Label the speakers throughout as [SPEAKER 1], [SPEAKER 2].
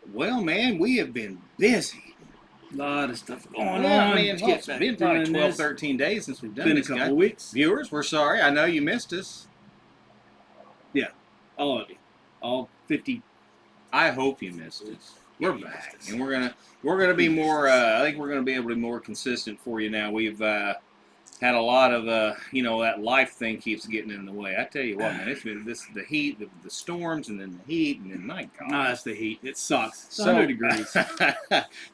[SPEAKER 1] Well, man, we have been busy.
[SPEAKER 2] A lot of stuff going on.
[SPEAKER 1] Man, it's been probably 12, 13 days since we've done this.
[SPEAKER 2] Been a couple weeks.
[SPEAKER 1] Viewers, we're sorry. I know you missed us.
[SPEAKER 2] Yeah, all of you, all 50.
[SPEAKER 1] I hope you missed us. We're back, and we're gonna be more. I think we're gonna be able to be more consistent for you now. We've had a lot of that life thing keeps getting in the way. I tell you what, man, it's been the heat, the storms, and then the heat, and then my God,
[SPEAKER 2] that's the heat. It sucks. It's 100 degrees.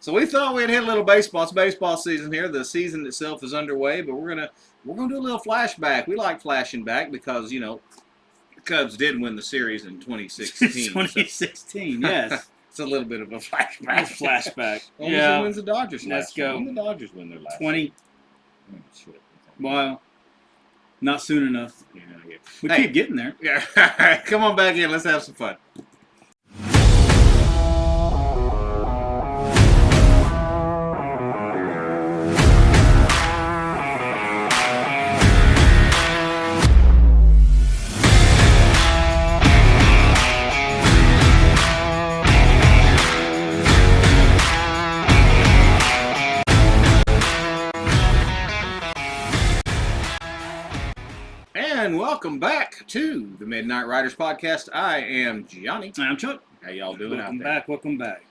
[SPEAKER 1] So we thought we'd hit a little baseball. It's baseball season here. The season itself is underway, but we're gonna do a little flashback. We like flashing back because the Cubs did win the series in 2016.
[SPEAKER 2] 2016, yes.
[SPEAKER 1] It's a little bit of a flashback.
[SPEAKER 2] Yeah.
[SPEAKER 1] Wins the Dodgers.
[SPEAKER 2] Let's go.
[SPEAKER 1] When the Dodgers win their last
[SPEAKER 2] 20.
[SPEAKER 1] Oh, shit.
[SPEAKER 2] Well, not soon enough.
[SPEAKER 1] Yeah.
[SPEAKER 2] We keep getting there.
[SPEAKER 1] Yeah. All right. Come on back in. Let's have some fun. And welcome back to the Midnight Riders podcast. I am Gianni.
[SPEAKER 2] I'm Chuck.
[SPEAKER 1] How y'all doing
[SPEAKER 2] Welcome
[SPEAKER 1] out there?
[SPEAKER 2] Welcome back.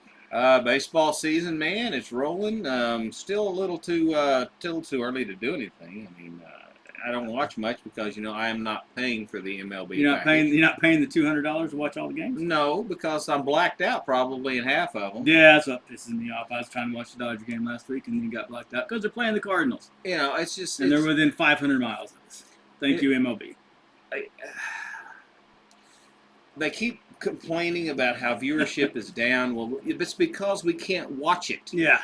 [SPEAKER 1] Baseball season, man, it's rolling. Still a little too early to do anything. I mean, I don't watch much because I am not paying for the MLB.
[SPEAKER 2] You're not paying the $200 to watch all the games?
[SPEAKER 1] No, because I'm blacked out probably in half of them.
[SPEAKER 2] Yeah, that's what pisses me off. I was trying to watch the Dodger game last week and then got blacked out because they're playing the Cardinals.
[SPEAKER 1] It's just
[SPEAKER 2] they're within 500 miles of us. Thank you, MLB.
[SPEAKER 1] They keep complaining about how viewership is down. Well, it's because we can't watch it.
[SPEAKER 2] Yeah.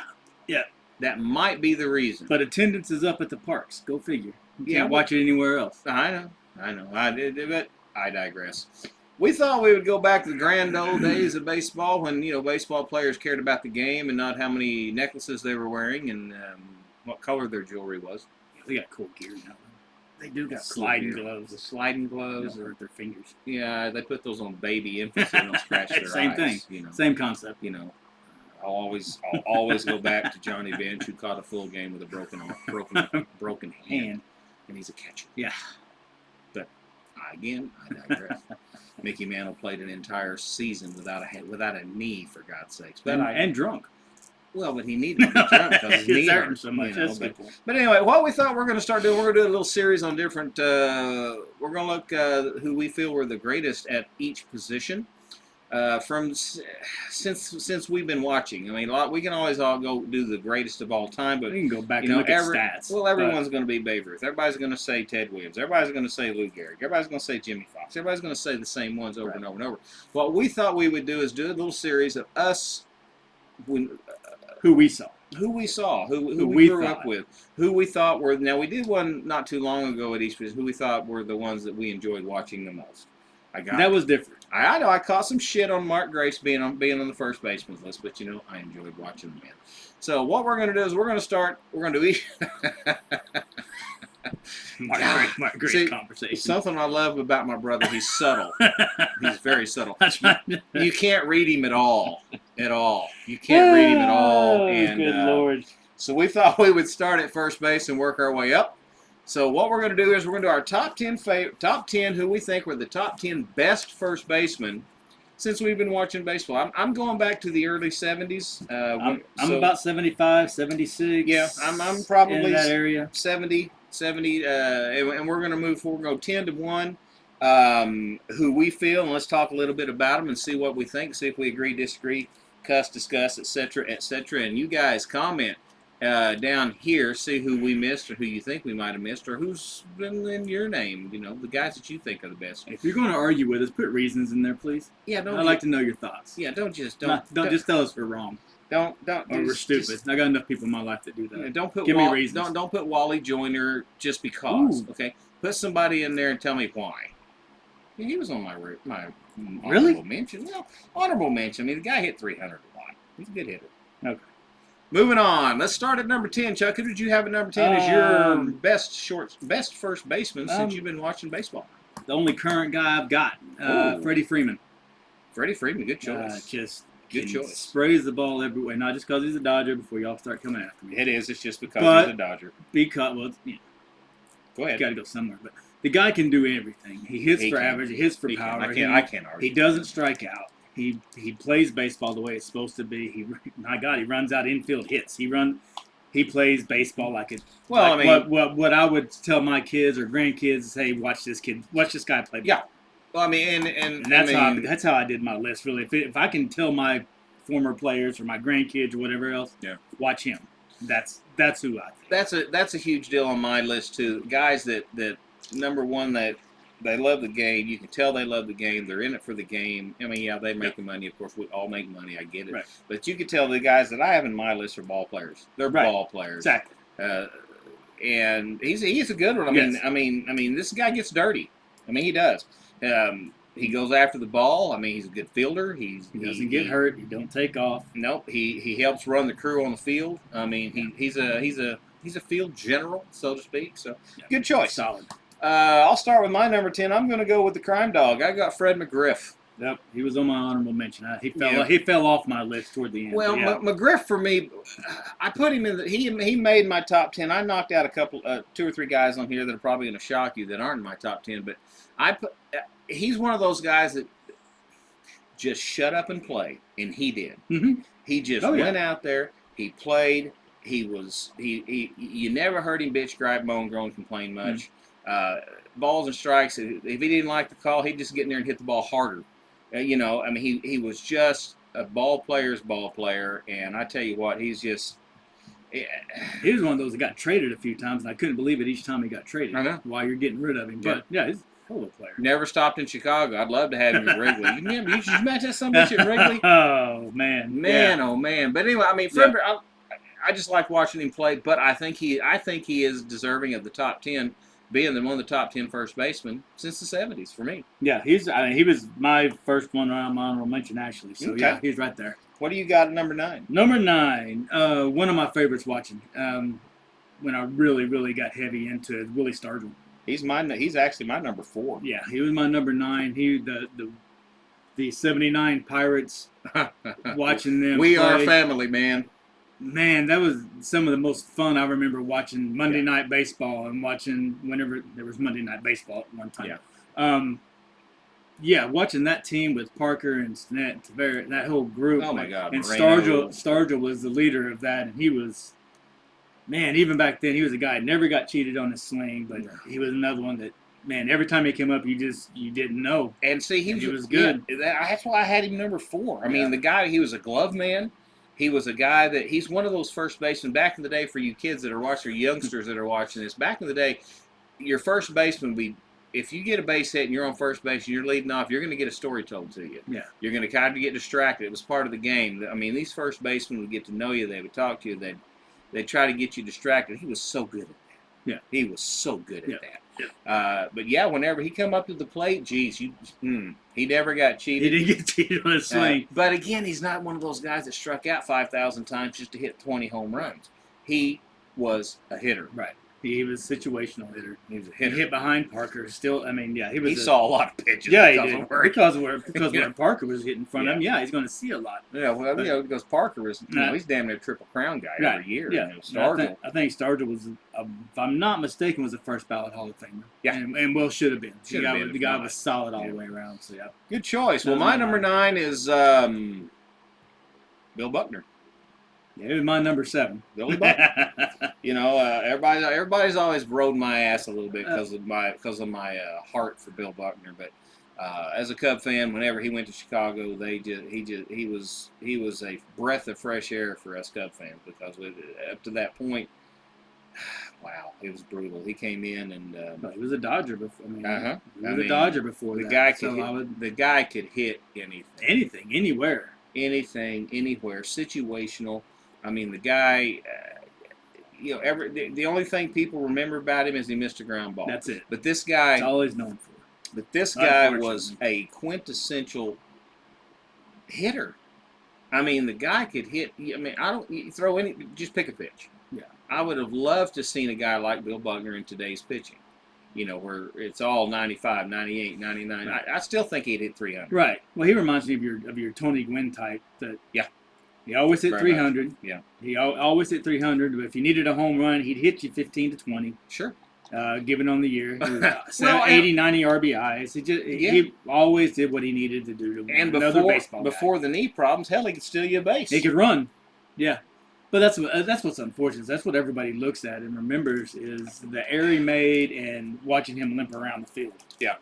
[SPEAKER 1] That might be the reason.
[SPEAKER 2] But attendance is up at the parks. Go figure. You can't watch it anywhere else.
[SPEAKER 1] I know. But I digress. We thought we would go back to the grand old days of baseball when, baseball players cared about the game and not how many necklaces they were wearing and what color their jewelry was.
[SPEAKER 2] They got cool gear now.
[SPEAKER 1] They do got
[SPEAKER 2] sliding gloves.
[SPEAKER 1] The sliding gloves
[SPEAKER 2] hurt their fingers.
[SPEAKER 1] Yeah, they put those on baby infants and they'll scratch their
[SPEAKER 2] Same
[SPEAKER 1] eyes.
[SPEAKER 2] thing. Same concept.
[SPEAKER 1] I'll always go back to Johnny Bench, who caught a full game with a broken hand, and he's a catcher.
[SPEAKER 2] Yeah.
[SPEAKER 1] But I digress. Mickey Mantle played an entire season without a knee, for God's sakes. But
[SPEAKER 2] and drunk.
[SPEAKER 1] Well, but he needed to be drunk because his knee hurt
[SPEAKER 2] so much.
[SPEAKER 1] But anyway, what we thought we're going to start doing, we're going to do a little series on different. We're going to look who we feel were the greatest at each position. Since we've been watching, I mean, we can always all go do the greatest of all time, but
[SPEAKER 2] we can go back and look at stats.
[SPEAKER 1] Well, everyone's going to be Babe Ruth. Everybody's going to say Ted Williams. Everybody's going to say Lou Gehrig. Everybody's going to say Jimmy Fox. Everybody's going to say the same ones over and over and over. What we thought we would do is do a little series of us.
[SPEAKER 2] Who we saw,
[SPEAKER 1] who we grew up with, who we thought were. Now we did one not too long ago at each position. Who we thought were the ones that we enjoyed watching the most.
[SPEAKER 2] That was different.
[SPEAKER 1] I know I caught some shit on Mark Grace being on the first baseman's list, but I enjoyed watching the man. So what we're going to do is we're going to do each.
[SPEAKER 2] Mark Grace conversation.
[SPEAKER 1] Something I love about my brother, he's subtle. He's very subtle.
[SPEAKER 2] That's right.
[SPEAKER 1] You can't read him at all. You can't read him at all. And,
[SPEAKER 2] good Lord.
[SPEAKER 1] So we thought we would start at first base and work our way up. So what we're going to do is we're going to do our top 10 who we think were the top 10 best first basemen since we've been watching baseball. I'm going back to the early 70s.
[SPEAKER 2] I'm about 75, 76.
[SPEAKER 1] Yeah, I'm probably
[SPEAKER 2] in that area.
[SPEAKER 1] 70, and we're going to move forward. We're going to go 10 to 1. Who we feel, and let's talk a little bit about them and see what we think, see if we agree, disagree, discuss, etc., etc. And you guys comment down here, see who we missed or who you think we might have missed or who's been in your name, the guys that you think are the best.
[SPEAKER 2] If you're going to argue with us, put reasons in there, please.
[SPEAKER 1] Yeah,
[SPEAKER 2] I'd like to know your thoughts.
[SPEAKER 1] Yeah, don't just
[SPEAKER 2] tell us we're wrong.
[SPEAKER 1] Or
[SPEAKER 2] we're stupid. I got enough people in my life that do that.
[SPEAKER 1] Give me reasons. Don't put Wally Joyner just because. Ooh. Okay, put somebody in there and tell me why. Yeah, he was on my honorable mention. Well, honorable mention. I mean, the guy hit 300 a lot. He's a good hitter.
[SPEAKER 2] Okay.
[SPEAKER 1] Moving on. Let's start at number 10. Chuck, who did you have at number 10 as your best first baseman since you've been watching baseball?
[SPEAKER 2] The only current guy I've got, Freddie Freeman.
[SPEAKER 1] Freddie Freeman, good choice.
[SPEAKER 2] Just
[SPEAKER 1] Good
[SPEAKER 2] He
[SPEAKER 1] choice.
[SPEAKER 2] sprays the ball everywhere. Not just because he's a Dodger before y'all start coming after me.
[SPEAKER 1] It is. It's just because
[SPEAKER 2] But
[SPEAKER 1] he's a Dodger.
[SPEAKER 2] Because, well,
[SPEAKER 1] Go ahead.
[SPEAKER 2] got to go somewhere. But the guy can do everything. He hits for average. He hits for power.
[SPEAKER 1] I can't argue.
[SPEAKER 2] He doesn't strike out. He plays baseball the way it's supposed to be. My God, he runs out infield hits. He plays baseball like it.
[SPEAKER 1] Well,
[SPEAKER 2] like
[SPEAKER 1] I mean,
[SPEAKER 2] what I would tell my kids or grandkids is, hey, watch this guy play ball.
[SPEAKER 1] Yeah. Well, I mean,
[SPEAKER 2] And that's how I did my list. Really, if I can tell my former players or my grandkids or whatever else, watch him. That's who I think.
[SPEAKER 1] That's a huge deal on my list too. Guys that number one, that they love the game. You can tell they love the game. They're in it for the game. I mean, yeah, they make the money. Of course, we all make money. I get it.
[SPEAKER 2] Right.
[SPEAKER 1] But you can tell the guys that I have in my list are ball players. They're ball players.
[SPEAKER 2] Exactly.
[SPEAKER 1] And he's a good one. I mean, this guy gets dirty. I mean, he does. He goes after the ball. I mean, he's a good fielder. He
[SPEAKER 2] doesn't get hurt. He don't take off.
[SPEAKER 1] Nope. He helps run the crew on the field. I mean, he's a field general, so to speak. So good choice.
[SPEAKER 2] Solid.
[SPEAKER 1] I'll start with my number 10. I'm going to go with the crime dog. I got Fred McGriff.
[SPEAKER 2] Yep, he was on my honorable mention. He fell off my list toward the end.
[SPEAKER 1] Well, McGriff for me, I put him in. He made my top 10. I knocked out a couple, 2 or 3 guys on here that are probably going to shock you that aren't in my top 10. But he's one of those guys that just shut up and play, and he did.
[SPEAKER 2] Mm-hmm.
[SPEAKER 1] He just went out there. He played. You never heard him bitch, gripe, moan, groan, complain much. Balls and strikes. If he didn't like the call, he'd just get in there and hit the ball harder. I mean, he was just a ball player's ball player, and I tell you what, he's just.
[SPEAKER 2] He was one of those that got traded a few times, and I couldn't believe it each time he got traded.
[SPEAKER 1] I know.
[SPEAKER 2] While you're getting rid of him, but he's a hell of a player.
[SPEAKER 1] Never stopped in Chicago. I'd love to have him at Wrigley. You remember? You match that son of a bitch at Wrigley.
[SPEAKER 2] Oh man,
[SPEAKER 1] oh man. But anyway, I mean, Fred, I just like watching him play. But I think he is deserving of the top 10. Being one of the top 10 first basemen since the 70s for me.
[SPEAKER 2] Yeah, he was my first one on my honorable mention, actually. So, yeah, he's right there.
[SPEAKER 1] What do you got at number 9?
[SPEAKER 2] Number 9, one of my favorites watching when I really, really got heavy into it, Willie Stargell.
[SPEAKER 1] He's actually my number 4.
[SPEAKER 2] Yeah, he was my number 9. The 79 Pirates, watching them
[SPEAKER 1] We
[SPEAKER 2] play.
[SPEAKER 1] are a family, man.
[SPEAKER 2] Man, that was some of the most fun I remember watching Monday Night Baseball and watching whenever there was Monday Night Baseball at one time. Watching that team with Parker and Stinnett and Tavera, that whole group.
[SPEAKER 1] Oh, my God.
[SPEAKER 2] And Stargell was the leader of that, and he was, man, even back then, he was a guy that never got cheated on his swing, but he was another one that, man, every time he came up, you didn't know.
[SPEAKER 1] And see, he was
[SPEAKER 2] good.
[SPEAKER 1] That's why I had him number 4. I mean, the guy, he was a glove man. He was a guy he's one of those first basemen. Back in the day, for you kids that are watching, or youngsters that are watching this, back in the day, your first baseman if you get a base hit and you're on first base and you're leading off, you're going to get a story told to you.
[SPEAKER 2] Yeah.
[SPEAKER 1] You're going to kind of get distracted. It was part of the game. I mean, these first basemen would get to know you. They would talk to you. They'd try to get you distracted. He was so good at that.
[SPEAKER 2] Yeah.
[SPEAKER 1] He was so good at that.
[SPEAKER 2] Yeah.
[SPEAKER 1] But yeah, whenever he come up to the plate, geez, he never got cheated.
[SPEAKER 2] He didn't get cheated on his swing.
[SPEAKER 1] But again, he's not one of those guys that struck out 5,000 times just to hit 20 home runs. He was a hitter.
[SPEAKER 2] Right. He was a situational hitter.
[SPEAKER 1] He was a hitter.
[SPEAKER 2] He hit behind Parker. Still, I mean, yeah,
[SPEAKER 1] he saw a lot of pitches.
[SPEAKER 2] Yeah, he did. Because where Parker was hitting in front of him, he's going to see a lot.
[SPEAKER 1] Yeah, well, because Parker is, he's damn near Triple Crown guy every year.
[SPEAKER 2] Yeah,
[SPEAKER 1] Stargell.
[SPEAKER 2] I think Stargell was, if I'm not mistaken, was a first ballot Hall of Famer.
[SPEAKER 1] Yeah,
[SPEAKER 2] and well, should have been. The guy was solid all the way around. So yeah,
[SPEAKER 1] good choice. Well, my number 9 is Bill Buckner.
[SPEAKER 2] Yeah, it was my number 7.
[SPEAKER 1] Billy Buckner. Everybody's always rode my ass a little bit because of my heart for Bill Buckner. But as a Cub fan, whenever he went to Chicago, he was a breath of fresh air for us Cub fans because up to that point, wow, it was brutal. He came in and
[SPEAKER 2] he was a Dodger before. He was a Dodger before
[SPEAKER 1] the
[SPEAKER 2] that.
[SPEAKER 1] Guy could the guy could hit anything,
[SPEAKER 2] anywhere,
[SPEAKER 1] anywhere, situational. I mean, the guy, the only thing people remember about him is he missed a ground ball.
[SPEAKER 2] That's it.
[SPEAKER 1] But this guy,
[SPEAKER 2] that's all he's known for.
[SPEAKER 1] But this guy was a quintessential hitter. I mean, the guy could hit. I mean, just pick a pitch.
[SPEAKER 2] Yeah.
[SPEAKER 1] I would have loved to have seen a guy like Bill Buckner in today's pitching. where it's all 95, 98, 99.
[SPEAKER 2] Right.
[SPEAKER 1] I still think he'd hit 300.
[SPEAKER 2] Right. Well, he reminds me of your Tony Gwynn type. That
[SPEAKER 1] Yeah.
[SPEAKER 2] He always hit
[SPEAKER 1] Very
[SPEAKER 2] 300.
[SPEAKER 1] much. Yeah.
[SPEAKER 2] He always hit 300. But if you needed a home run, he'd hit you 15 to 20.
[SPEAKER 1] Sure.
[SPEAKER 2] Given on the year,
[SPEAKER 1] Well,
[SPEAKER 2] 80, 90 RBIs. He always did what he needed to do to win.
[SPEAKER 1] And
[SPEAKER 2] Another baseball guy.
[SPEAKER 1] before the knee problems, hell, he could steal you a base.
[SPEAKER 2] He could run. Yeah. But that's what's unfortunate. That's what everybody looks at and remembers is the error he made and watching him limp around the field.
[SPEAKER 1] Yeah.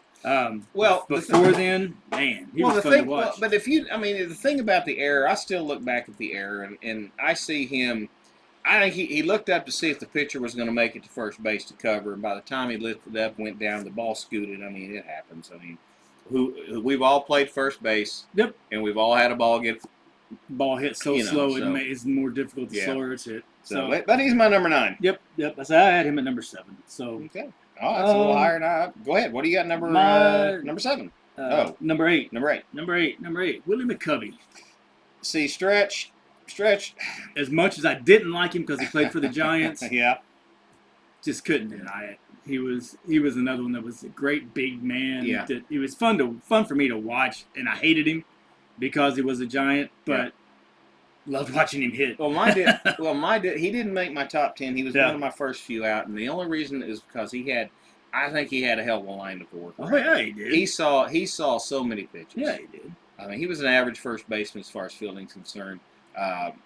[SPEAKER 2] Well, before then, man, he was fun to watch.
[SPEAKER 1] Well, but the thing about the error, I still look back at the error and I see him. I think he looked up to see if the pitcher was going to make it to first base to cover, and by the time he lifted up, went down, the ball scooted. I mean, it happens. I mean, we've all played first base.
[SPEAKER 2] Yep.
[SPEAKER 1] And we've all had a ball get.
[SPEAKER 2] Ball hit so slow, it's more difficult the slower it's hit.
[SPEAKER 1] But he's my number 9.
[SPEAKER 2] Yep. I had him at number 7. So
[SPEAKER 1] okay. Oh, that's a little higher now. Go ahead. What do you got? Number 7.
[SPEAKER 2] Number 8.
[SPEAKER 1] Number 8.
[SPEAKER 2] Number 8. Willie McCovey.
[SPEAKER 1] See, Stretch.
[SPEAKER 2] As much as I didn't like him because he played for the Giants,
[SPEAKER 1] yeah,
[SPEAKER 2] just couldn't deny it. He was another one that was a great big man.
[SPEAKER 1] Yeah.
[SPEAKER 2] It was fun for me to watch, and I hated him because he was a Giant, but loved watching him hit.
[SPEAKER 1] Well, he didn't make my top 10. He was one of my first few out, and the only reason is because I think he had a hell of a lineup to work with.
[SPEAKER 2] Oh yeah, he did.
[SPEAKER 1] He saw so many pitches.
[SPEAKER 2] Yeah, he did.
[SPEAKER 1] I mean, he was an average first baseman as far as fielding is concerned.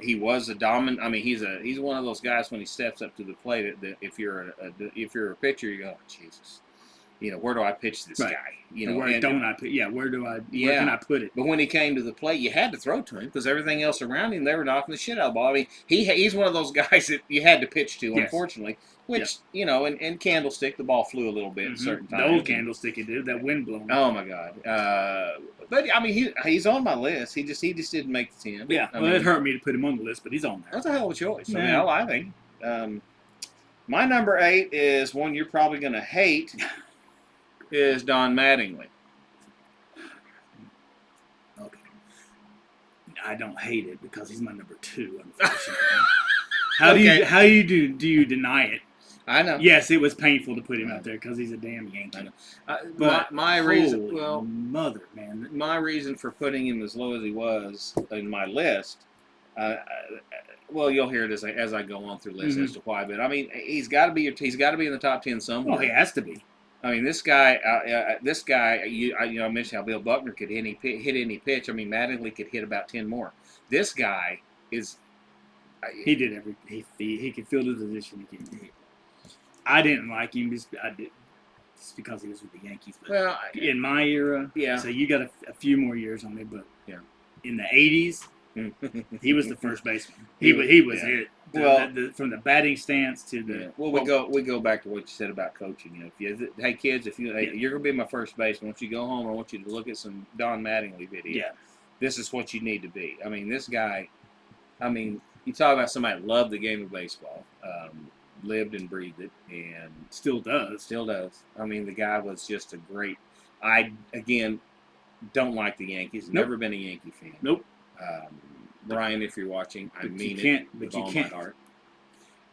[SPEAKER 1] He was a dominant. I mean, he's one of those guys when he steps up to the plate. That if you're a pitcher, you go, oh, Jesus, where do I pitch this guy?
[SPEAKER 2] Where can I put it?
[SPEAKER 1] But when he came to the plate, you had to throw to him because everything else around him, they were knocking the shit out of the ball. I mean, he's one of those guys that you had to pitch to, unfortunately. Which and Candlestick, the ball flew a little bit at certain times.
[SPEAKER 2] The old Candlestick, it did that wind blowing.
[SPEAKER 1] Oh my God! But I mean, he's on my list. He just didn't make the 10.
[SPEAKER 2] Yeah, it hurt me to put him on the list, but he's on there.
[SPEAKER 1] That's a hell of a choice. I mean, I like him. My number 8 is one you're probably going to hate. Is Don Mattingly.
[SPEAKER 2] Okay. I don't hate it because he's my number 2, unfortunately. How do you deny it?
[SPEAKER 1] I know.
[SPEAKER 2] Yes, it was painful to put him out there because he's a damn Yankee.
[SPEAKER 1] I know. But my reason,
[SPEAKER 2] man,
[SPEAKER 1] my reason for putting him as low as he was in my list, you'll hear it as I go on through the list as to why. But I mean, he's got to be in the top 10 somewhere.
[SPEAKER 2] Well, he has to be.
[SPEAKER 1] I mean, this guy. I mentioned how Bill Buckner could hit any pitch. I mean, Mattingly could hit about 10 more. This guy is.
[SPEAKER 2] He did he could field his position. I didn't like him just because he was with the Yankees. But in my era, so you got a few more years on me, but in the 80s, he was the first baseman. He was it. From the batting stance to the
[SPEAKER 1] we go back to what you said about coaching. Hey kids, you're gonna be my first baseman, once you go home, I want you to look at some Don Mattingly video.
[SPEAKER 2] Yeah,
[SPEAKER 1] this is what you need to be. I mean, this guy. I mean, you talk about somebody that loved the game of baseball, lived and breathed it, and
[SPEAKER 2] still does.
[SPEAKER 1] I mean, the guy was just a great. I again don't like the Yankees. Never been a Yankee fan.
[SPEAKER 2] Nope.
[SPEAKER 1] Brian, if you're watching, I mean it with all my heart.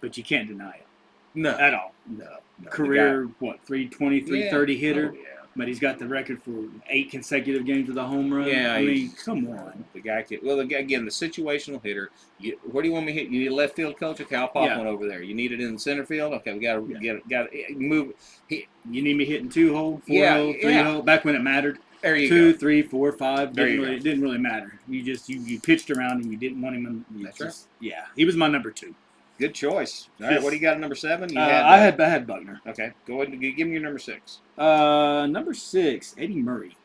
[SPEAKER 2] But you can't deny it.
[SPEAKER 1] No.
[SPEAKER 2] At all.
[SPEAKER 1] No.
[SPEAKER 2] Career, 320, 330 hitter?
[SPEAKER 1] Oh, yeah.
[SPEAKER 2] But he's got the record for 8 consecutive games with a home run.
[SPEAKER 1] Yeah.
[SPEAKER 2] I mean, come on.
[SPEAKER 1] The guy could, again, the situational hitter. Where do you want me to hit? You need a left field coach? Okay, I'll pop one over there. You need it in the center field? Okay, we got to move.
[SPEAKER 2] You need me hitting 2-hole, 4-hole, 3-hole, back when it mattered.
[SPEAKER 1] There you
[SPEAKER 2] 2,
[SPEAKER 1] go.
[SPEAKER 2] 3, 4, 5.
[SPEAKER 1] It
[SPEAKER 2] didn't really matter. You pitched around and you didn't want him.
[SPEAKER 1] That's right.
[SPEAKER 2] Yeah, he was my number 2.
[SPEAKER 1] Good choice. All right, what do you got at number 7?
[SPEAKER 2] I had Buckner.
[SPEAKER 1] Okay, go ahead and give me your number 6.
[SPEAKER 2] Number 6, Eddie Murray.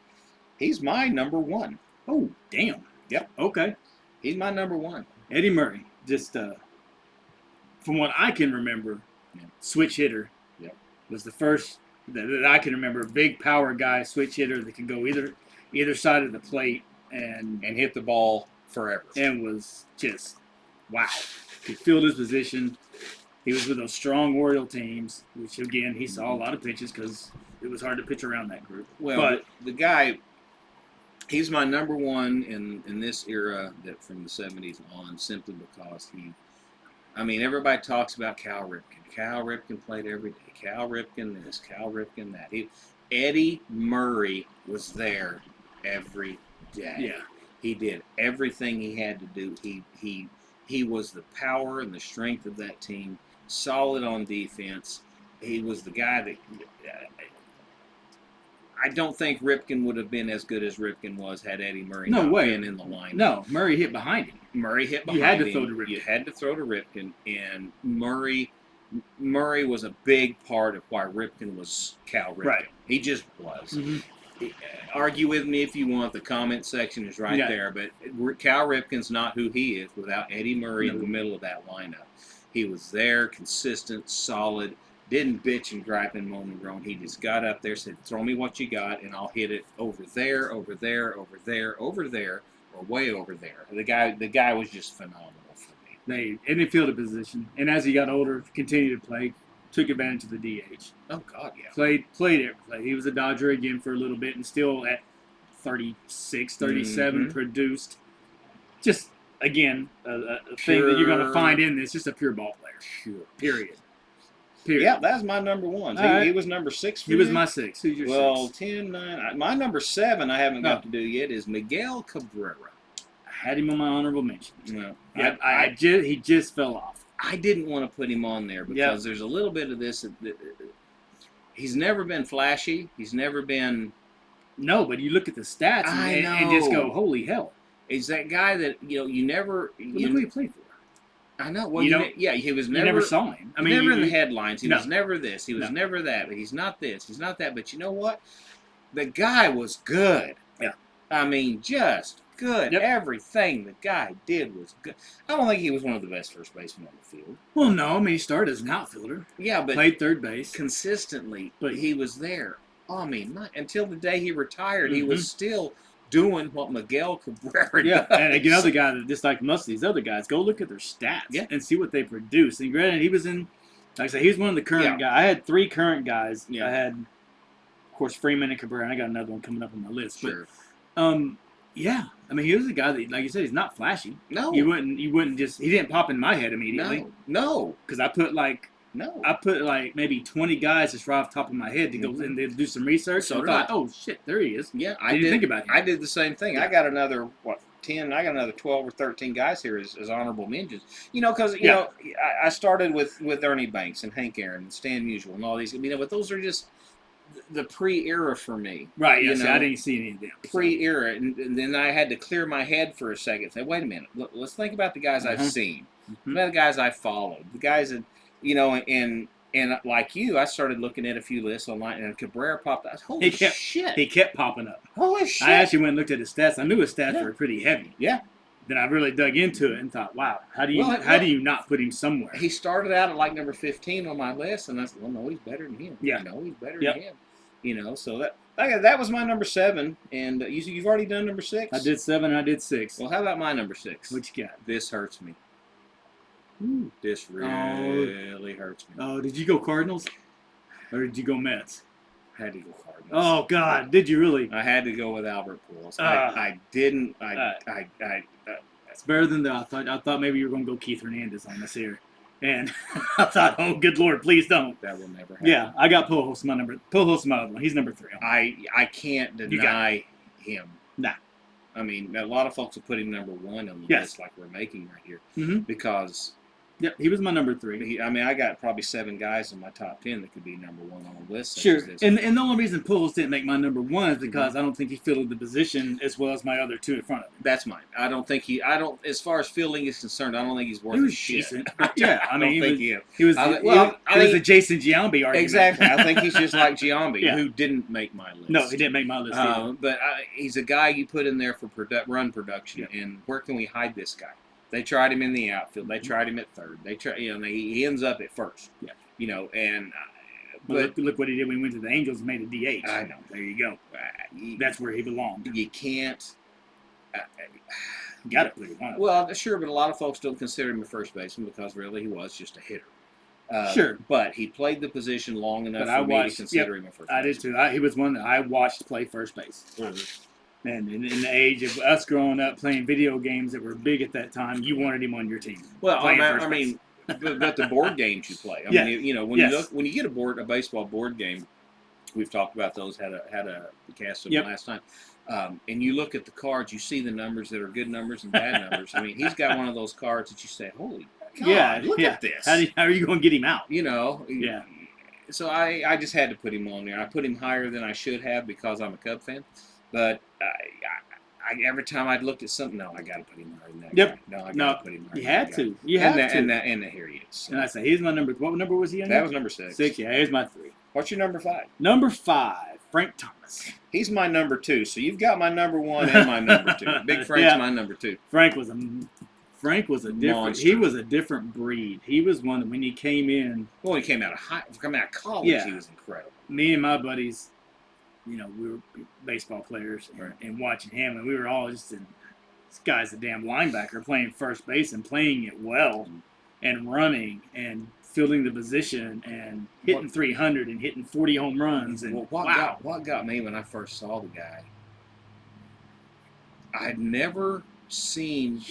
[SPEAKER 1] He's my number 1.
[SPEAKER 2] Oh, damn.
[SPEAKER 1] Yep.
[SPEAKER 2] Okay.
[SPEAKER 1] He's my number 1.
[SPEAKER 2] Eddie Murray, just from what I can remember, switch hitter.
[SPEAKER 1] Yep.
[SPEAKER 2] Was the first that I can remember. Big power guy, switch hitter that could go either side of the plate and
[SPEAKER 1] hit the ball forever.
[SPEAKER 2] And was just wow. Could field his position. He was with those strong Oriole teams, which again he saw a lot of pitches because it was hard to pitch around that group.
[SPEAKER 1] Well, but the guy, he's my number 1 in this era that from the 70s on, simply because I mean, everybody talks about Cal Ripken. Cal Ripken played every day. Cal Ripken this, Cal Ripken that. Eddie Murray was there every day.
[SPEAKER 2] Yeah.
[SPEAKER 1] He did everything he had to do. He was the power and the strength of that team. Solid on defense. He was the guy that. I don't think Ripken would have been as good as Ripken was had Eddie Murray not been in the lineup.
[SPEAKER 2] No, Murray hit behind him.
[SPEAKER 1] Murray hit behind him.
[SPEAKER 2] You had to throw to Ripken.
[SPEAKER 1] You had to throw to Ripken, and Murray was a big part of why Ripken was Cal Ripken.
[SPEAKER 2] Right.
[SPEAKER 1] He just was.
[SPEAKER 2] Mm-hmm.
[SPEAKER 1] Argue with me if you want. The comment section is right there. But Cal Ripken's not who he is without Eddie Murray in the middle of that lineup. He was there, consistent, solid. Didn't bitch and gripe and moan and groan. He just got up there, said, "Throw me what you got, and I'll hit it over there, over there, over there, over there, or way over there." The guy was just phenomenal for me.
[SPEAKER 2] They fielded position, and as he got older, continued to play. Took advantage of the DH.
[SPEAKER 1] Oh God, yeah.
[SPEAKER 2] Played every play. He was a Dodger again for a little bit, and still at 36, 37 produced. Just again, a thing that you're going to find in this, just a pure ball player.
[SPEAKER 1] Pure.
[SPEAKER 2] Period.
[SPEAKER 1] Yeah, that's my number one. He was number 6 for
[SPEAKER 2] you. He was
[SPEAKER 1] you?
[SPEAKER 2] my 6. Who's your 6?
[SPEAKER 1] Well, 10, 9. My number 7 I haven't got to do yet is Miguel Cabrera.
[SPEAKER 2] I had him on my honorable mention.
[SPEAKER 1] No,
[SPEAKER 2] yeah, he just fell off.
[SPEAKER 1] I didn't want to put him on there because there's a little bit of this. He's never been flashy. He's never been.
[SPEAKER 2] No, but you look at the stats and just go, holy hell.
[SPEAKER 1] He's that guy that, you never.
[SPEAKER 2] Look who he played for.
[SPEAKER 1] I know. Well, he was never.
[SPEAKER 2] You never saw him. I mean,
[SPEAKER 1] never in the headlines. He was never this. He was never that. But he's not this. He's not that. But you know what? The guy was good.
[SPEAKER 2] Yeah.
[SPEAKER 1] I mean, just good.
[SPEAKER 2] Yep.
[SPEAKER 1] Everything the guy did was good. I don't think he was one of the best first basemen on the field.
[SPEAKER 2] Well, no. I mean, he started as an outfielder.
[SPEAKER 1] Yeah, but
[SPEAKER 2] played third base
[SPEAKER 1] consistently. But he was there. I mean, until the day he retired, he was still doing what Miguel Cabrera does.
[SPEAKER 2] And another guy that, just like most of these other guys, go look at their stats and see what they produce. And granted, he was in, like I said, he was one of the current guys. I had 3 current guys.
[SPEAKER 1] Yeah.
[SPEAKER 2] I had, of course, Freeman and Cabrera, and I got another one coming up on my list.
[SPEAKER 1] Sure.
[SPEAKER 2] But, I mean, he was a guy that, like you said, he's not flashy.
[SPEAKER 1] No.
[SPEAKER 2] You wouldn't just, he didn't pop in my head immediately.
[SPEAKER 1] No.
[SPEAKER 2] Because I put maybe 20 guys just right off the top of my head to go and do some research. So I thought, oh shit, there he is.
[SPEAKER 1] Yeah,
[SPEAKER 2] I didn't think about him.
[SPEAKER 1] I did the same thing. Yeah. I got another 10. I got another 12 or 13 guys here as honorable mentions. Because I started with Ernie Banks and Hank Aaron and Stan Musial and all these. But those are just the pre-era for me.
[SPEAKER 2] Right. Yes. I didn't see any of them.
[SPEAKER 1] Pre-era, and then I had to clear my head for a second. And say, wait a minute. Let's think about the guys I've seen. About the guys I followed. The guys that. And like you, I started looking at a few lists online, and Cabrera popped out. Holy shit!
[SPEAKER 2] He kept popping up.
[SPEAKER 1] Holy shit!
[SPEAKER 2] I actually went and looked at his stats. I knew his stats were pretty heavy.
[SPEAKER 1] Yeah.
[SPEAKER 2] Then I really dug into it and thought, wow, how do you not put him somewhere?
[SPEAKER 1] He started out at like number 15 on my list, and I said, well, no, he's better than him.
[SPEAKER 2] Yeah.
[SPEAKER 1] He's better than him. So that was my number 7, and you've already done number 6?
[SPEAKER 2] I did 7 and I did 6.
[SPEAKER 1] Well, how about my number 6?
[SPEAKER 2] What you got?
[SPEAKER 1] This hurts me. Ooh, this really hurts me.
[SPEAKER 2] Oh, did you go Cardinals? Or did you go Mets?
[SPEAKER 1] I had to go Cardinals.
[SPEAKER 2] Oh, God. Did you really?
[SPEAKER 1] I had to go with Albert Pujols. I didn't.
[SPEAKER 2] It's better than that. I thought maybe you were going to go Keith Hernandez on this here. And I thought, oh, good Lord, please don't.
[SPEAKER 1] That will never happen.
[SPEAKER 2] Yeah, I got Pujols my other one. He's number 3.
[SPEAKER 1] I can't deny him.
[SPEAKER 2] Nah.
[SPEAKER 1] I mean, a lot of folks will put him number 1 on the list like we're making right here. Because...
[SPEAKER 2] Yep, he was my number 3.
[SPEAKER 1] I got probably 7 guys in my top 10 that could be number 1 on the list.
[SPEAKER 2] Sure, and the only reason Pujols didn't make my number 1 is because I don't think he filled the position as well as my other 2 in front of him.
[SPEAKER 1] That's mine. As far as fielding is concerned, I don't think he's worth
[SPEAKER 2] a
[SPEAKER 1] shit.
[SPEAKER 2] Decent. Yeah, I mean, he was
[SPEAKER 1] the
[SPEAKER 2] Jason Giambi argument.
[SPEAKER 1] Exactly. I think he's just like Giambi, who didn't make my list.
[SPEAKER 2] No, he didn't make my list either.
[SPEAKER 1] But he's a guy you put in there for run production, and where can we hide this guy? They tried him in the outfield. They tried him at third. He ends up at first.
[SPEAKER 2] Yeah.
[SPEAKER 1] But
[SPEAKER 2] look what he did when he went to the Angels and made a DH.
[SPEAKER 1] I know.
[SPEAKER 2] There you go. That's where he belonged.
[SPEAKER 1] You can't.
[SPEAKER 2] You got to put him on.
[SPEAKER 1] Well, sure, but a lot of folks don't consider him a first baseman because really he was just a hitter.
[SPEAKER 2] Sure.
[SPEAKER 1] But he played the position long enough for me to consider him a first baseman.
[SPEAKER 2] I did too. He was one that I watched play first base. And in the age of us growing up playing video games that were big at that time, you wanted him on your team.
[SPEAKER 1] Well, I mean, but the board games you play. I
[SPEAKER 2] Yes.
[SPEAKER 1] mean, you know, when
[SPEAKER 2] Yes.
[SPEAKER 1] you look, when you get a baseball board game, we've talked about those. Had a cast of them
[SPEAKER 2] Yep.
[SPEAKER 1] last time. And you look at the cards, you see the numbers that are good numbers and bad numbers. I mean, he's got one of those cards that you say, "Holy God, look at this!"
[SPEAKER 2] How are you going to get him out?
[SPEAKER 1] You know.
[SPEAKER 2] Yeah.
[SPEAKER 1] So I just had to put him on there. I put him higher than I should have because I'm a Cub fan. But every time I'd looked at something, no, I got to put him higher than that.
[SPEAKER 2] Yep.
[SPEAKER 1] Guy. No, I got
[SPEAKER 2] No,
[SPEAKER 1] to put him higher.
[SPEAKER 2] You
[SPEAKER 1] than that
[SPEAKER 2] had
[SPEAKER 1] guy.
[SPEAKER 2] to. You have to.
[SPEAKER 1] And here he is.
[SPEAKER 2] And I say, he's my number. What number was he in?
[SPEAKER 1] That was number 6.
[SPEAKER 2] 6, yeah. Here's my 3.
[SPEAKER 1] What's your number 5?
[SPEAKER 2] Number 5, Frank Thomas.
[SPEAKER 1] He's my number 2. So you've got my number 1 and my number 2. Big Frank's my number 2.
[SPEAKER 2] Frank was a different.
[SPEAKER 1] Monster.
[SPEAKER 2] He was a different breed. He was one that when he came in.
[SPEAKER 1] Well, he came out of college.
[SPEAKER 2] Yeah.
[SPEAKER 1] He was incredible.
[SPEAKER 2] Me and my buddies, you know, we were baseball players, and watching him, and we were all just in. This guy's a damn linebacker playing first base and playing it well, and running and fielding the position and hitting 300 and hitting 40 home runs. And
[SPEAKER 1] what got me when I first saw the guy? I had never seen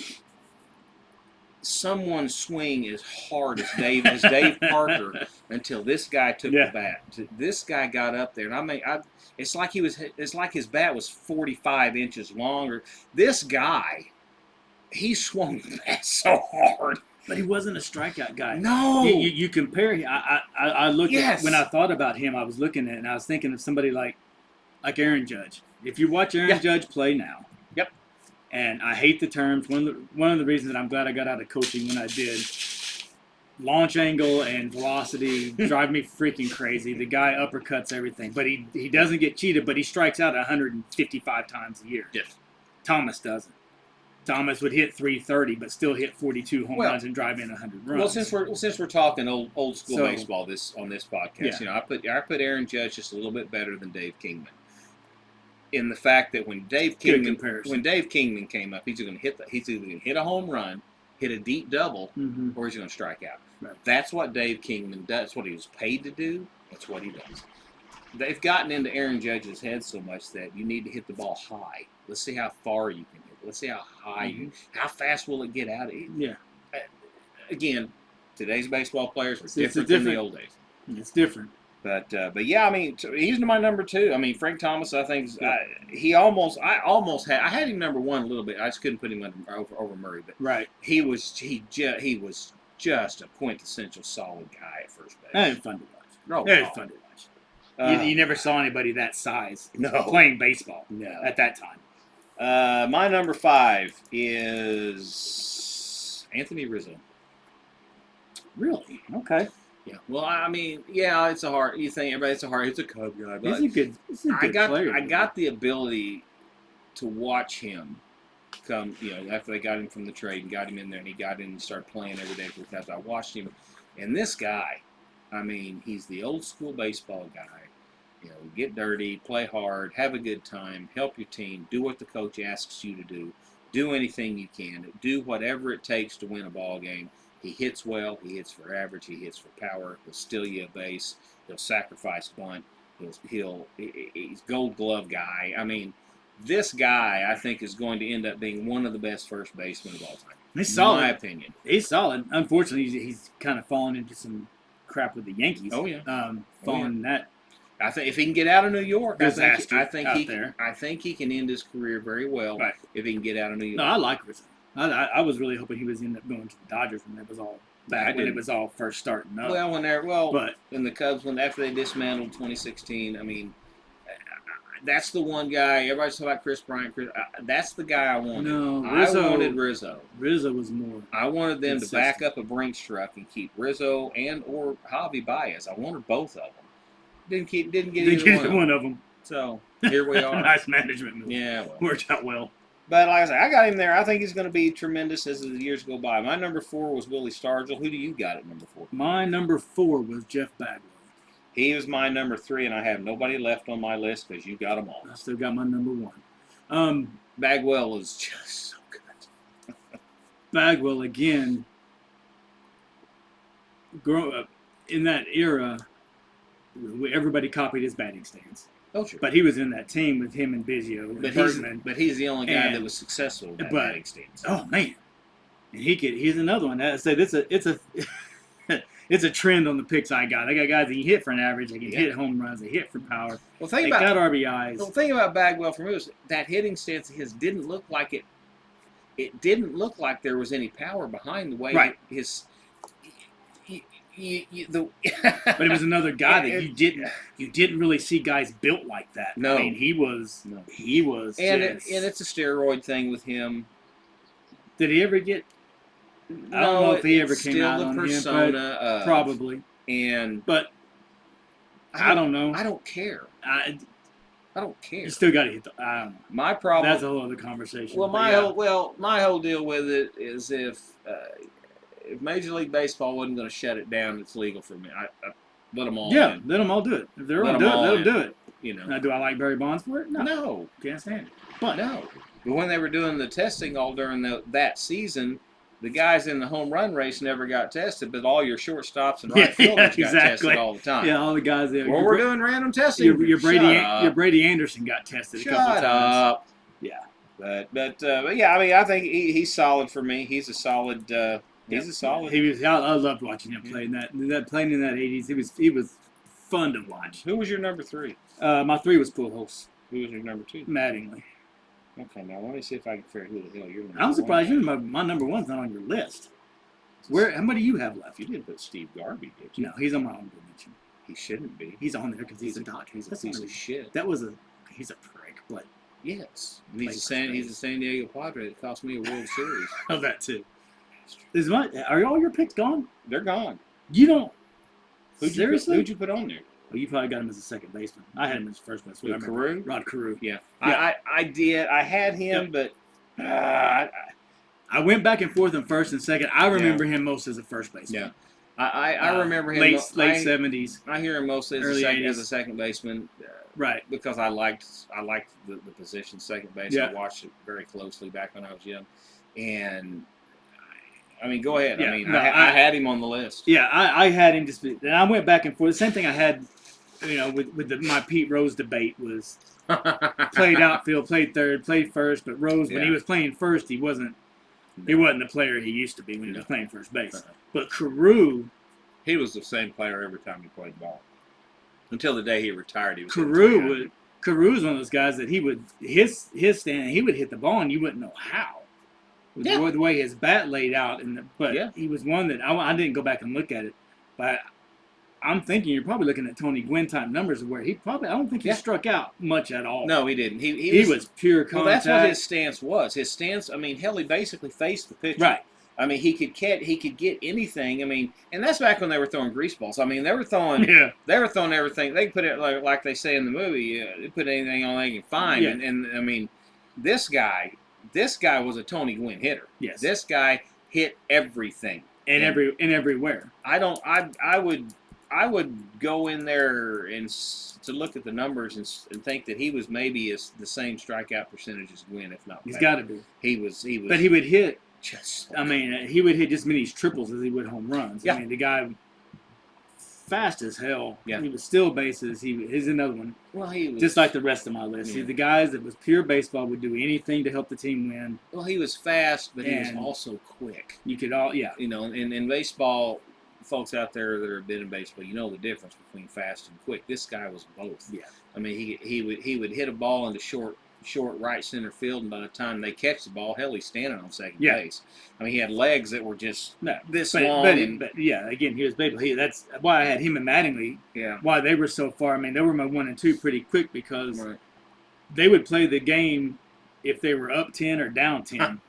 [SPEAKER 1] someone swing as hard as Dave Parker until this guy took the bat. This guy got up there, and I mean, it's like his bat was 45 inches longer. This guy, he swung the bat so hard.
[SPEAKER 2] But he wasn't a strikeout guy.
[SPEAKER 1] No.
[SPEAKER 2] You compare. I looked
[SPEAKER 1] Yes.
[SPEAKER 2] at when I thought about him. I was looking at it and I was thinking of somebody like Aaron Judge. If you watch Aaron Judge play now.
[SPEAKER 1] Yep.
[SPEAKER 2] And I hate the terms. One of the reasons that I'm glad I got out of coaching when I did. Launch angle and velocity drive me freaking crazy. The guy uppercuts everything, but he doesn't get cheated. But he strikes out 155 times a year.
[SPEAKER 1] Yes.
[SPEAKER 2] Thomas doesn't. Thomas would hit 330, but still hit 42 home runs and drive in 100 runs.
[SPEAKER 1] Well, since we're talking old school
[SPEAKER 2] So,
[SPEAKER 1] baseball on this podcast, you know, I put Aaron Judge just a little bit better than Dave Kingman. In the fact that when Dave Kingman came up, he's either going to hit a home run, hit a deep double, or he's going to strike out.
[SPEAKER 2] Right.
[SPEAKER 1] That's what Dave Kingman does. That's what he was paid to do. That's what he does. They've gotten into Aaron Judge's head so much that you need to hit the ball high. Let's see how far you can hit. Let's see how high how fast will it get out of you?
[SPEAKER 2] Yeah.
[SPEAKER 1] Again, today's baseball players are different than the old days.
[SPEAKER 2] It's different.
[SPEAKER 1] But yeah, I mean, he's my number 2. I mean, Frank Thomas, I think I had him number 1 a little bit. I just couldn't put him over Murray, but
[SPEAKER 2] right.
[SPEAKER 1] He was just a quintessential solid guy at first base.
[SPEAKER 2] That was fun to watch.
[SPEAKER 1] No,
[SPEAKER 2] it was fun to watch. You never saw anybody that size playing baseball at that time.
[SPEAKER 1] My number 5 is Anthony Rizzo.
[SPEAKER 2] Really? Okay.
[SPEAKER 1] Yeah. Well, I mean, yeah, it's a hard. You think everybody, it's a Cub guy, but
[SPEAKER 2] He's a good player.
[SPEAKER 1] I got the ability to watch him come. You know, after they got him from the trade and got him in there, and he got in and started playing every day for the Cubs. I watched him, and this guy, I mean, he's the old school baseball guy. You know, get dirty, play hard, have a good time, help your team, do what the coach asks you to do anything you can, do whatever it takes to win a ball game. He hits well, he hits for average, he hits for power, he'll steal you a base, he'll sacrifice bunt, he's gold glove guy. I mean, this guy, I think, is going to end up being one of the best first basemen of all time.
[SPEAKER 2] He's solid.
[SPEAKER 1] In my opinion.
[SPEAKER 2] He's solid. Unfortunately, he's kind of fallen into some crap with the Yankees.
[SPEAKER 1] Oh, yeah.
[SPEAKER 2] Fallen that.
[SPEAKER 1] I think if he can get out of New York, I think he can end his career very well if he can get out of New York.
[SPEAKER 2] No, I like Rizzo. I was really hoping he was end up going to the Dodgers when it was all when it was all first starting up.
[SPEAKER 1] Well, when the Cubs after they dismantled 2016, I mean, that's the one guy. Everybody's talking about Chris Bryant. That's the guy I wanted.
[SPEAKER 2] No,
[SPEAKER 1] I wanted Rizzo.
[SPEAKER 2] Rizzo was more.
[SPEAKER 1] I wanted them
[SPEAKER 2] consistent.
[SPEAKER 1] to back up a Brinks truck and keep Rizzo and or Javi Baez. I wanted both of them. Didn't get either
[SPEAKER 2] one of them.
[SPEAKER 1] So here we are.
[SPEAKER 2] Nice management move.
[SPEAKER 1] Yeah, well.
[SPEAKER 2] Worked out well.
[SPEAKER 1] But like I said, I got him there. I think he's going to be tremendous as the years go by. My number 4 was Willie Stargell. Who do you got at number 4?
[SPEAKER 2] My number 4 was Jeff Bagwell.
[SPEAKER 1] He was my number 3, and I have nobody left on my list because you got them all.
[SPEAKER 2] I still got my number 1.
[SPEAKER 1] Bagwell was just so good.
[SPEAKER 2] Bagwell, again, grow up in that era, everybody copied his batting stance.
[SPEAKER 1] Oh, sure.
[SPEAKER 2] But he was in that team with him and Biggio and Bergman.
[SPEAKER 1] But he's the only guy that was successful with that batting stance.
[SPEAKER 2] Oh, man. And he's another one. I say it's a it's a trend on the picks I got. I got guys that can hit for an average, they can hit home runs, they hit for power.
[SPEAKER 1] Well,
[SPEAKER 2] They got RBIs.
[SPEAKER 1] The thing about Bagwell for me was that hitting stance of his didn't look like it. It didn't look like there was any power behind the way his. The
[SPEAKER 2] but it was another guy that you didn't really see guys built like that.
[SPEAKER 1] No,
[SPEAKER 2] I mean he was,
[SPEAKER 1] and it's a steroid thing with him.
[SPEAKER 2] Did he ever get? I don't know if he ever came out on persona, him, but probably. But I don't know.
[SPEAKER 1] I don't care. I don't care.
[SPEAKER 2] You still got to hit the. I don't know.
[SPEAKER 1] My problem.
[SPEAKER 2] That's a whole other conversation.
[SPEAKER 1] Well, my whole deal with it is if Major League Baseball wasn't going to shut it down, it's legal for me. I let them all.
[SPEAKER 2] Yeah,
[SPEAKER 1] in.
[SPEAKER 2] let them all do it. If they're going to do it, let them do it.
[SPEAKER 1] You know.
[SPEAKER 2] Now, do I like Barry Bonds for it?
[SPEAKER 1] No,
[SPEAKER 2] can't stand it.
[SPEAKER 1] But when they were doing the testing all during that season, the guys in the home run race never got tested, but all your shortstops and right fielders got tested all the time.
[SPEAKER 2] Yeah, all the guys there.
[SPEAKER 1] Well, we're doing random testing.
[SPEAKER 2] Your Brady Anderson got tested a couple of times.
[SPEAKER 1] Shut up.
[SPEAKER 2] Yeah.
[SPEAKER 1] But yeah, I mean, I think he's solid for me. He's a solid. He's a solid.
[SPEAKER 2] He was. I loved watching him play in that playing in that '80s. He was fun to watch.
[SPEAKER 1] Who was your number 3?
[SPEAKER 2] My 3 was Pujols.
[SPEAKER 1] Who was your number 2?
[SPEAKER 2] Mattingly.
[SPEAKER 1] Okay, now let me see if I can figure out who the hell you're number
[SPEAKER 2] I'm surprised my number 1's not on your list. How many do you have left?
[SPEAKER 1] You didn't put Steve Garvey, did you?
[SPEAKER 2] No, he's on my honorable mention.
[SPEAKER 1] He shouldn't be.
[SPEAKER 2] He's on there because he's a Dodger.
[SPEAKER 1] He's a piece of shit.
[SPEAKER 2] He's a prick, but
[SPEAKER 1] yes, he's a San Diego Padre that cost me a World Series.
[SPEAKER 2] Oh, that too. Are all your picks gone?
[SPEAKER 1] They're gone.
[SPEAKER 2] You don't.
[SPEAKER 1] Seriously? Who'd you put on there?
[SPEAKER 2] Well, you probably got him as a second baseman. I had him as first baseman.
[SPEAKER 1] Carew?
[SPEAKER 2] Rod Carew.
[SPEAKER 1] Yeah. I did. I had him, but
[SPEAKER 2] I went back and forth on first and second. I remember him most as a first baseman.
[SPEAKER 1] Yeah. I remember him
[SPEAKER 2] late 70s.
[SPEAKER 1] I hear him mostly as a second baseman.
[SPEAKER 2] Right.
[SPEAKER 1] Because I liked the position second base.
[SPEAKER 2] Yeah.
[SPEAKER 1] I watched it very closely back when I was young, and. I mean, go ahead.
[SPEAKER 2] Yeah,
[SPEAKER 1] I mean, I had him on the list.
[SPEAKER 2] Yeah, I had him just, and I went back and forth. The same thing I had, with my Pete Rose debate was played outfield, played third, played first, but Rose when he was playing first, he wasn't the player he used to be when he was playing first base. But Carew,
[SPEAKER 1] he was the same player every time he played ball until the day he retired.
[SPEAKER 2] Carew was one of those guys that he would his stand, he would hit the ball and you wouldn't know how. The way his bat laid out, he was one that I didn't go back and look at it, but I'm thinking you're probably looking at Tony Gwynn type numbers where I don't think he struck out much at all.
[SPEAKER 1] No, he didn't. He
[SPEAKER 2] was pure contact.
[SPEAKER 1] Well, that's what his stance was. His stance. I mean, hell, he basically faced the pitcher.
[SPEAKER 2] Right.
[SPEAKER 1] I mean, he could get anything. I mean, and that's back when they were throwing grease balls. I mean, they were throwing everything. They put it like they say in the movie. They put anything on they can find.
[SPEAKER 2] Yeah.
[SPEAKER 1] And I mean, this guy was a Tony Gwynn hitter.
[SPEAKER 2] Yes.
[SPEAKER 1] This guy hit everything.
[SPEAKER 2] And everywhere.
[SPEAKER 1] I would go in there and to look at the numbers and think that he was maybe the same strikeout percentage as Gwynn, if not.
[SPEAKER 2] He's got to be.
[SPEAKER 1] He was.
[SPEAKER 2] But he would hit.
[SPEAKER 1] Just.
[SPEAKER 2] I mean, he would hit just as many triples as he would home runs.
[SPEAKER 1] Yeah.
[SPEAKER 2] I mean, the guy. Fast as hell.
[SPEAKER 1] Yeah.
[SPEAKER 2] He was still bases. He's another one.
[SPEAKER 1] Well, he was
[SPEAKER 2] just like the rest of my list.
[SPEAKER 1] Yeah.
[SPEAKER 2] The guys that was pure baseball would do anything to help the team win.
[SPEAKER 1] Well, he was fast, but he was also quick.
[SPEAKER 2] You could
[SPEAKER 1] in baseball, folks out there that have been in baseball, you know the difference between fast and quick. This guy was both.
[SPEAKER 2] Yeah.
[SPEAKER 1] I mean, he would hit a ball into short right center field, and by the time they catch the ball, hell, he's standing on second base. I mean, he had legs that were just this long.
[SPEAKER 2] But again, he was baseball. That's why I had him and Mattingly.
[SPEAKER 1] Yeah.
[SPEAKER 2] Why they were so far. I mean, they were my 1 and 2 pretty quick because they would play the game if they were up 10 or down 10.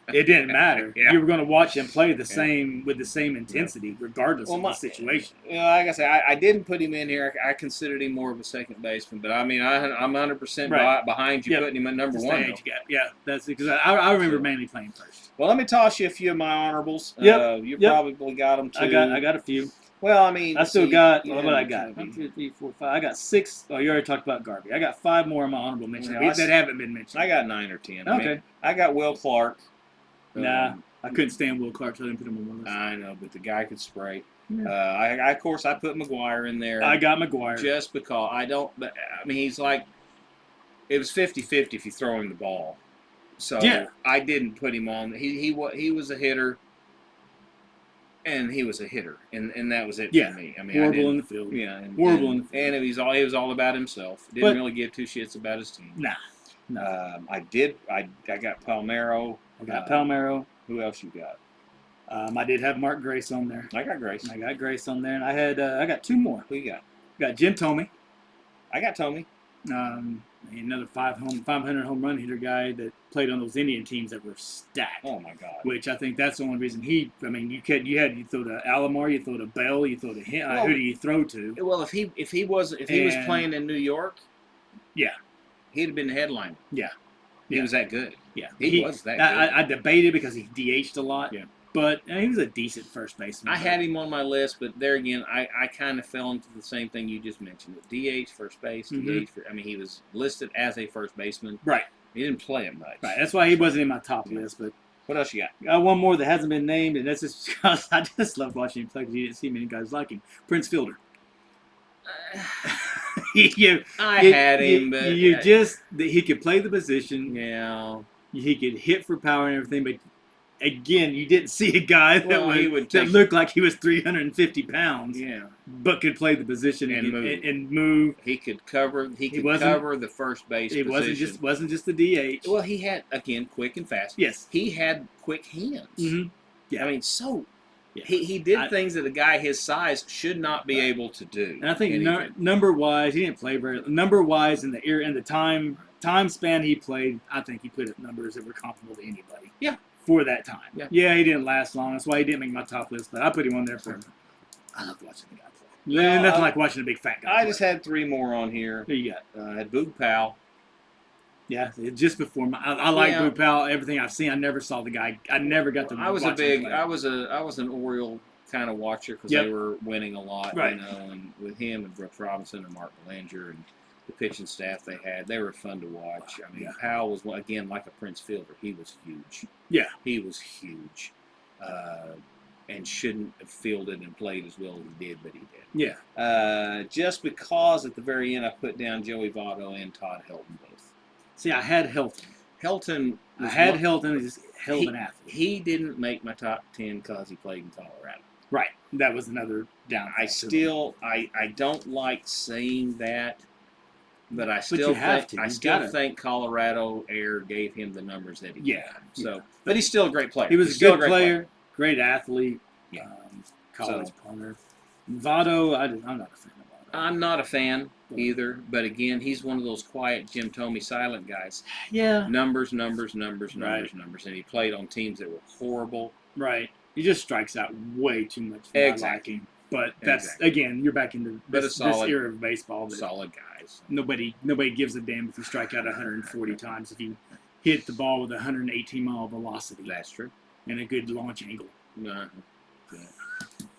[SPEAKER 2] It didn't matter.
[SPEAKER 1] Yeah.
[SPEAKER 2] You were going to watch them play the same with the same intensity, regardless of the situation.
[SPEAKER 1] Like I said, I didn't put him in here. I considered him more of a second baseman, but I mean, I'm 100% behind you putting him at number 1.
[SPEAKER 2] Yeah, that's because I remember mainly playing first.
[SPEAKER 1] Well, let me toss you a few of my honorables. You probably got them too.
[SPEAKER 2] I got a few.
[SPEAKER 1] Well, I mean,
[SPEAKER 2] I still got what I got. 1, 2, 3, 4, 5. I got 6. Oh, you already talked about Garvey. I got 5 more in my honorable mention that haven't been mentioned.
[SPEAKER 1] I got 9 or 10.
[SPEAKER 2] Okay.
[SPEAKER 1] I mean, I got Will Clark.
[SPEAKER 2] Nah, I couldn't stand Will Clark, so I didn't put him on my list.
[SPEAKER 1] I know, but the guy could spray.
[SPEAKER 2] Yeah.
[SPEAKER 1] I of course, I put McGuire in there.
[SPEAKER 2] I got McGuire.
[SPEAKER 1] Just because I don't. But I mean, he's like, it was 50-50 if you throw him the ball. So I didn't put him on. He was a hitter. And he was a hitter, and that was it
[SPEAKER 2] Yeah.
[SPEAKER 1] for me. I mean,
[SPEAKER 2] Horrible in the field.
[SPEAKER 1] Yeah, and,
[SPEAKER 2] Horrible in the field.
[SPEAKER 1] And he was all about himself. Didn't really give two shits about his team.
[SPEAKER 2] Nah. No.
[SPEAKER 1] I got Palmeiro.
[SPEAKER 2] I got Palmeiro.
[SPEAKER 1] Who else you got?
[SPEAKER 2] I did have Mark Grace on there.
[SPEAKER 1] I got Grace.
[SPEAKER 2] I got Grace on there, and I got two more.
[SPEAKER 1] Who you got?
[SPEAKER 2] I got Jim Thome.
[SPEAKER 1] I got Thome.
[SPEAKER 2] Another 500 home run hitter guy that played on those Indian teams that were stacked.
[SPEAKER 1] Oh my God!
[SPEAKER 2] Which I think that's the only reason you throw to Alomar, you throw to Bell, you throw to him. Who do you throw to?
[SPEAKER 1] Well, if he was playing in New York,
[SPEAKER 2] yeah,
[SPEAKER 1] he'd have been the headliner.
[SPEAKER 2] Yeah,
[SPEAKER 1] he was that good.
[SPEAKER 2] Yeah,
[SPEAKER 1] he was that good.
[SPEAKER 2] I debated because he DH'd a lot.
[SPEAKER 1] Yeah.
[SPEAKER 2] But he was a decent first baseman.
[SPEAKER 1] I had him on my list, but there again, I kind of fell into the same thing you just mentioned. DH, first base, DH. He was listed as a first baseman.
[SPEAKER 2] Right.
[SPEAKER 1] He didn't play it much.
[SPEAKER 2] Right. That's why he wasn't in my top list. But
[SPEAKER 1] what else you got?
[SPEAKER 2] Got one more that hasn't been named, and that's just because I just love watching him play because you didn't see many guys like him. Prince Fielder.
[SPEAKER 1] I had him, but
[SPEAKER 2] he could play the position.
[SPEAKER 1] Yeah.
[SPEAKER 2] He could hit for power and everything, but again, you didn't see a guy that looked like he was 350 pounds.
[SPEAKER 1] Yeah.
[SPEAKER 2] But could play the position and move.
[SPEAKER 1] He could cover. He could cover the first base position.
[SPEAKER 2] It wasn't just the DH.
[SPEAKER 1] Well, he had again quick and fast.
[SPEAKER 2] Yes.
[SPEAKER 1] He had quick hands.
[SPEAKER 2] Mm-hmm. Yeah.
[SPEAKER 1] I mean, he did things that a guy his size should not be able to do.
[SPEAKER 2] And I think number wise, he didn't play very. Number wise in the time span he played, I think he put up numbers that were comparable to anybody.
[SPEAKER 1] Yeah.
[SPEAKER 2] For that time.
[SPEAKER 1] Yeah,
[SPEAKER 2] he didn't last long. That's why he didn't make my top list. But I put him on there for. I love watching the guy play. Nothing like watching a big fat guy.
[SPEAKER 1] I just had three more on here.
[SPEAKER 2] Who you got?
[SPEAKER 1] I had Boog Powell.
[SPEAKER 2] Yeah, just before I like Boog Powell. Everything I've seen, I never saw the guy. I never got to.
[SPEAKER 1] I was an Oriole kind of watcher because they were winning a lot,
[SPEAKER 2] right.
[SPEAKER 1] And with him and Brooks Robinson and Mark Belanger and the pitching staff they were fun to watch. I mean, Powell was again like a Prince Fielder. He was huge.
[SPEAKER 2] Yeah,
[SPEAKER 1] he was huge, and shouldn't have fielded and played as well as he did, but he did.
[SPEAKER 2] Yeah.
[SPEAKER 1] Just because at the very end I put down Joey Votto and Todd Helton both.
[SPEAKER 2] See, I had Helton.
[SPEAKER 1] Hilton.
[SPEAKER 2] Hilton. He's hell of an athlete.
[SPEAKER 1] He didn't make my top 10 because he played in Colorado.
[SPEAKER 2] Right. That was another down.
[SPEAKER 1] I don't like saying that, but I still think Colorado Air gave him the numbers that he had. So, but he's still a great player.
[SPEAKER 2] He was a good player, great athlete. Yeah. College punter. Votto, I'm not a fan of Votto.
[SPEAKER 1] I'm not a fan either, but again, he's one of those quiet Jim Thome silent guys.
[SPEAKER 2] Yeah.
[SPEAKER 1] Numbers, and he played on teams that were horrible.
[SPEAKER 2] Right. He just strikes out way too much for my liking. But that's again, you're back into this era of baseball.
[SPEAKER 1] Solid guys.
[SPEAKER 2] Nobody gives a damn if you strike out 140 times if you hit the ball with 118-mile velocity.
[SPEAKER 1] That's true.
[SPEAKER 2] And a good launch angle.
[SPEAKER 1] Yeah.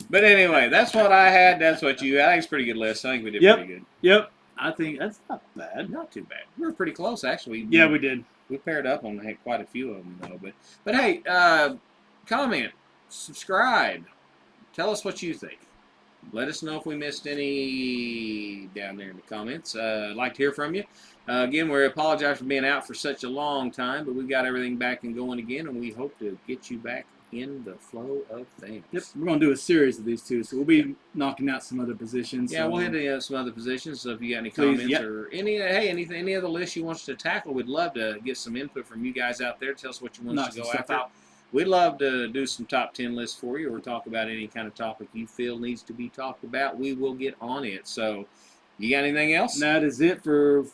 [SPEAKER 1] But anyway, that's what I had. That's what you had. I think it's a pretty good list. I think we did pretty good.
[SPEAKER 2] Yep. I think that's not bad.
[SPEAKER 1] Not too bad. We were pretty close, actually.
[SPEAKER 2] Yeah, we did.
[SPEAKER 1] We paired up on quite a few of them, though. But hey, comment, subscribe, tell us what you think. Let us know if we missed any down there in the comments. I'd like to hear from you. Again, we apologize for being out for such a long time, but we've got everything back and going again, and we hope to get you back in the flow of things.
[SPEAKER 2] Yep, we're going to do a series of these two, so we'll be knocking out some other positions.
[SPEAKER 1] Yeah, we'll hit some other positions, so if you got any comments or any other list you want us to tackle, we'd love to get some input from you guys out there. Tell us what you want us to go after. We'd love to do some top 10 lists for you or talk about any kind of topic you feel needs to be talked about. We will get on it. So, you got anything else?
[SPEAKER 2] That is it for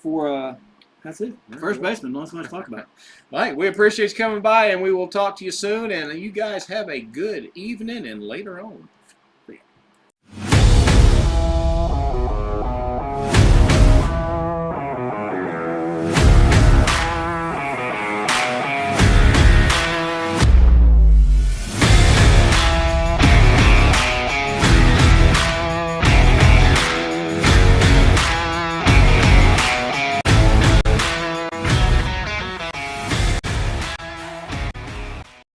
[SPEAKER 2] that's it. First baseman. Not so much to talk about.
[SPEAKER 1] All right. We appreciate you coming by, and we will talk to you soon. And you guys have a good evening and later on.